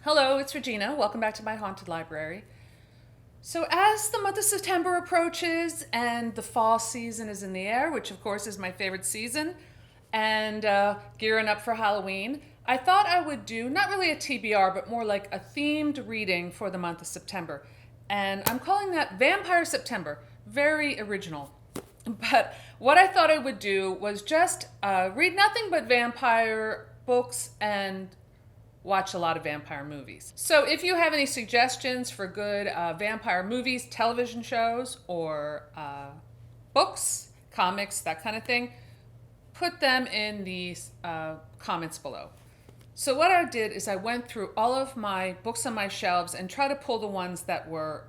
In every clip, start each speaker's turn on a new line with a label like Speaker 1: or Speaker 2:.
Speaker 1: Hello, it's Regina. Welcome back to my haunted library. So, as the month of September approaches and the fall season is in the air, which of course is my favorite season, and gearing up for Halloween, I thought I would do not really a TBR, but more like a themed reading for the month of September. And I'm calling that Vampire September. Very original. But what I thought I would do was just read nothing but vampire books and watch a lot of vampire movies. So if you have any suggestions for good vampire movies, television shows, or books, comics, that kind of thing, put them in the comments below. So what I did is I went through all of my books on my shelves and tried to pull the ones that were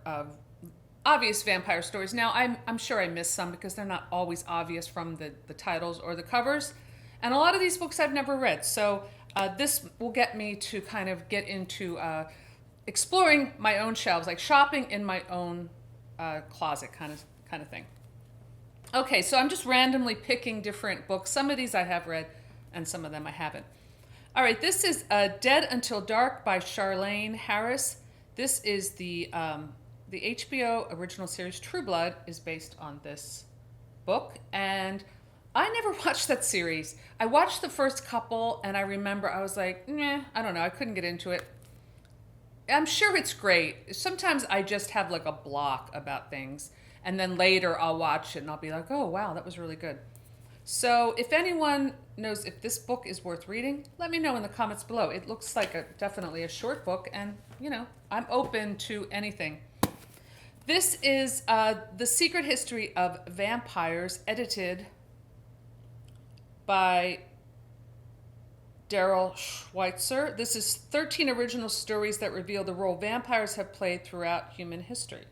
Speaker 1: obvious vampire stories. Now, I'm sure I missed some because they're not always obvious from the titles or the covers. And a lot of these books I've never read. So this will get me to kind of get into exploring my own shelves, like shopping in my own closet kind of thing. Okay, so I'm just randomly picking different books. Some of these I have read and some of them I haven't. All right, this is Dead Until Dark by Charlaine Harris. This is the HBO original series. True Blood is based on this book, and I never watched that series. I watched the first couple, and I remember I was like, I don't know, I couldn't get into it. I'm sure it's great. Sometimes I just have like a block about things, and then later I'll watch it and I'll be like, oh wow, that was really good. So if anyone knows if this book is worth reading, let me know in the comments below. It looks like definitely a short book, and I'm open to anything. This is The Secret History of Vampires, edited by Daryl Schweitzer. This is 13 original stories that reveal the role vampires have played throughout human history.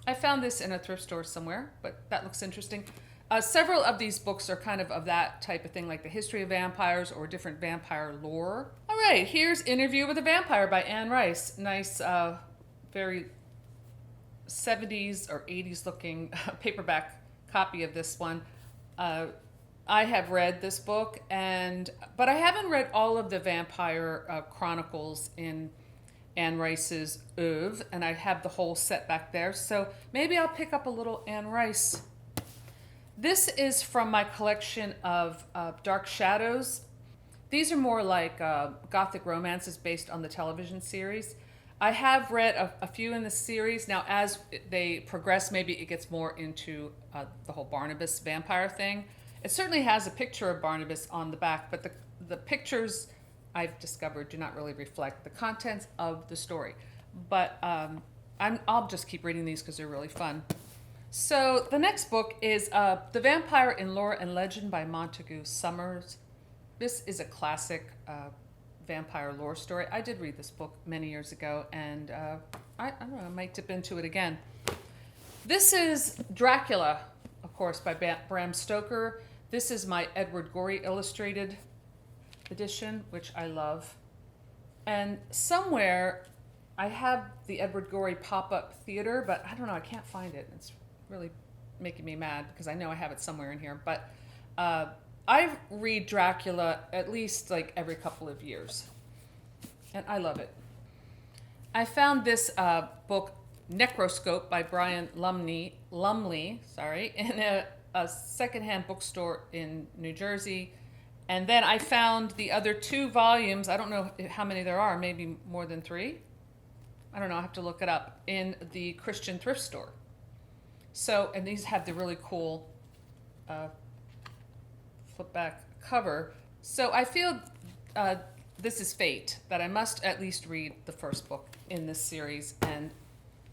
Speaker 1: I found this in a thrift store somewhere, but that looks interesting. Several of these books are kind of that type of thing, like the history of vampires or different vampire lore. All right, here's Interview with a Vampire by Anne Rice. Nice, very 70s or 80s looking paperback copy of this one. I have read this book, but I haven't read all of the vampire chronicles in Anne Rice's oeuvre, and I have the whole set back there, so maybe I'll pick up a little Anne Rice. This is from my collection of Dark Shadows. These are more like gothic romances based on the television series. I have read a few in the series. Now, as they progress, maybe it gets more into the whole Barnabas vampire thing. It certainly has a picture of Barnabas on the back, but the pictures I've discovered do not really reflect the contents of the story. But I'll just keep reading these because they're really fun. So the next book is The Vampire in Lore and Legend by Montague Summers. This is a classic vampire lore story. I did read this book many years ago, and I don't know, I might dip into it again. This is Dracula, of course, by Bram Stoker. This is my Edward Gorey illustrated edition, which I love. And somewhere I have the Edward Gorey pop-up theater, but I don't know, I can't find it. It's really making me mad because I know I have it somewhere in here. But I read Dracula at least like every couple of years, and I love it. I found this book, Necroscope by Brian Lumley, in a secondhand bookstore in New Jersey. And then I found the other 2 volumes, I don't know how many there are, maybe more than 3. I don't know, I have to look it up, in the Christian thrift store. So, and these have the really cool flip back cover. So I feel this is fate, that I must at least read the first book in this series, and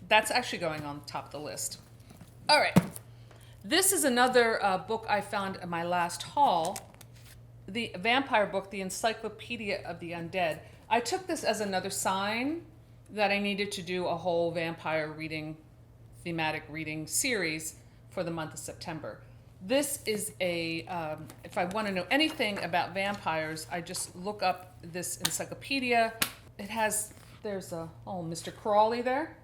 Speaker 1: that's actually going on top of the list. All right, this is another book I found in my last haul, the vampire book, The Encyclopedia of the Undead. I took this as another sign that I needed to do a whole vampire thematic reading series for the month of September. This is if I want to know anything about vampires, I just look up this encyclopedia. There's Mr. Crawley there.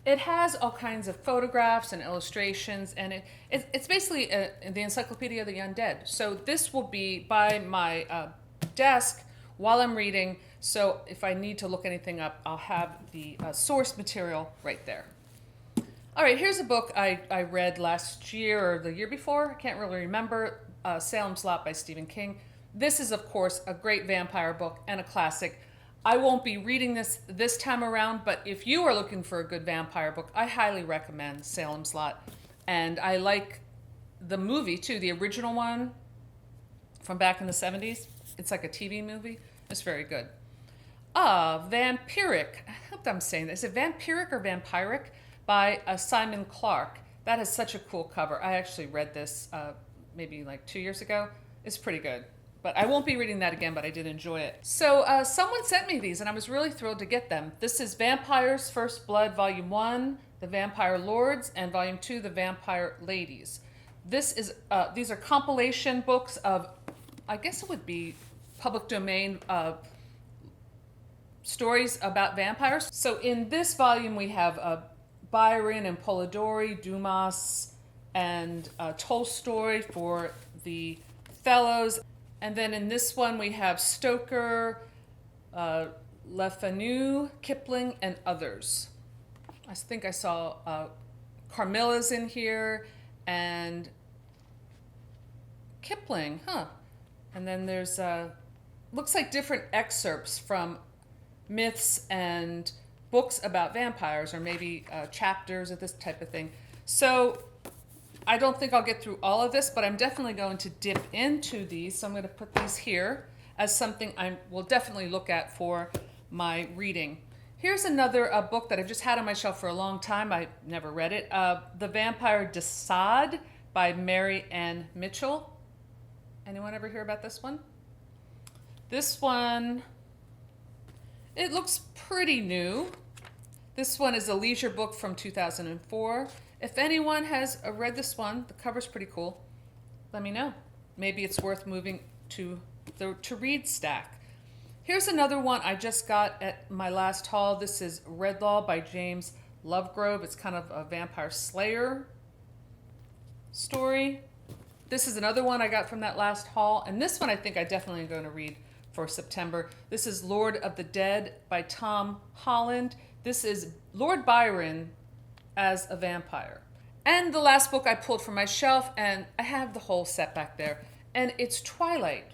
Speaker 1: It has all kinds of photographs and illustrations, and it's basically the Encyclopedia of the Undead. So this will be by my desk while I'm reading. So if I need to look anything up, I'll have the source material right there. All right, here's a book I read last year or the year before. I can't really remember. Salem's Lot by Stephen King. This is, of course, a great vampire book and a classic. I won't be reading this time around, but if you are looking for a good vampire book, I highly recommend Salem's Lot. And I like the movie, too, the original one from back in the 70s. It's like a TV movie. It's very good. Vampiric. I hope I'm saying that. Is it Vampiric or Vampiric? By Simon Clark. That has such a cool cover. I actually read this maybe like 2 years ago. It's pretty good. But I won't be reading that again, but I did enjoy it. So someone sent me these, and I was really thrilled to get them. This is Vampires First Blood, Volume 1, The Vampire Lords, and Volume 2, The Vampire Ladies. These are compilation books of, I guess it would be public domain stories about vampires. So in this volume, we have Byron and Polidori, Dumas, and Tolstoy for the fellows. And then in this one, we have Stoker, Le Fanu, Kipling, and others. I think I saw Carmilla's in here, and Kipling, And then there's, looks like different excerpts from myths and books about vampires, or maybe chapters of this type of thing. So I don't think I'll get through all of this, but I'm definitely going to dip into these. So I'm going to put these here as something I will definitely look at for my reading. Here's another book that I've just had on my shelf for a long time. I never read it. The Vampire de Sade by Mary Ann Mitchell. Anyone ever hear about this one? This one, it looks pretty new. This one is a leisure book from 2004. If anyone has read this one, the cover's pretty cool. Let me know. Maybe it's worth moving to the to read stack. Here's another one I just got at my last haul. This is Redlaw by James Lovegrove. It's kind of a vampire slayer story. This is another one I got from that last haul. And this one I think I definitely am going to read for September. This is Lord of the Dead by Tom Holland. This is Lord Byron as a vampire. And the last book I pulled from my shelf, and I have the whole set back there, and it's Twilight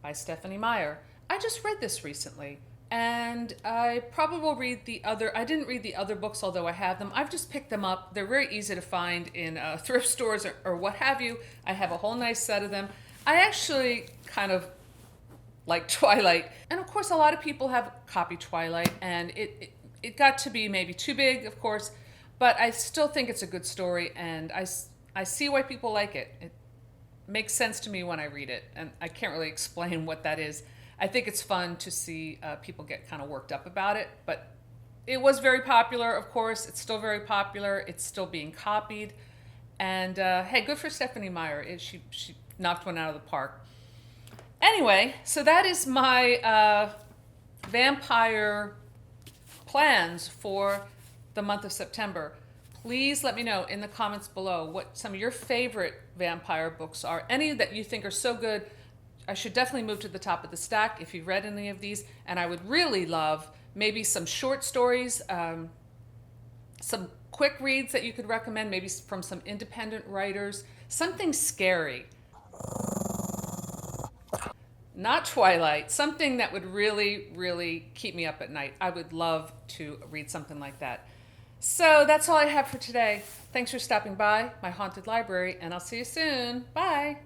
Speaker 1: by Stephanie Meyer. I just read this recently, and I probably will read the other. I didn't read the other books, although I have them. I've just picked them up. They're very easy to find in thrift stores or what have you. I have a whole nice set of them. I actually kind of like Twilight, and of course a lot of people have copied Twilight, and it got to be maybe too big, of course, but I still think it's a good story, and I see why people like it. It makes sense to me when I read it, and I can't really explain what that is. I think it's fun to see people get kind of worked up about it, but it was very popular, of course. It's still very popular. It's still being copied, and hey, good for Stephanie Meyer. She knocked one out of the park. Anyway, so that is my vampire plans for the month of September. Please let me know in the comments below what some of your favorite vampire books are. Any that you think are so good, I should definitely move to the top of the stack if you've read any of these. And I would really love maybe some short stories, some quick reads that you could recommend, maybe from some independent writers, something scary. Not Twilight, something that would really, really keep me up at night. I would love to read something like that. So that's all I have for today. Thanks for stopping by my haunted library, and I'll see you soon. Bye.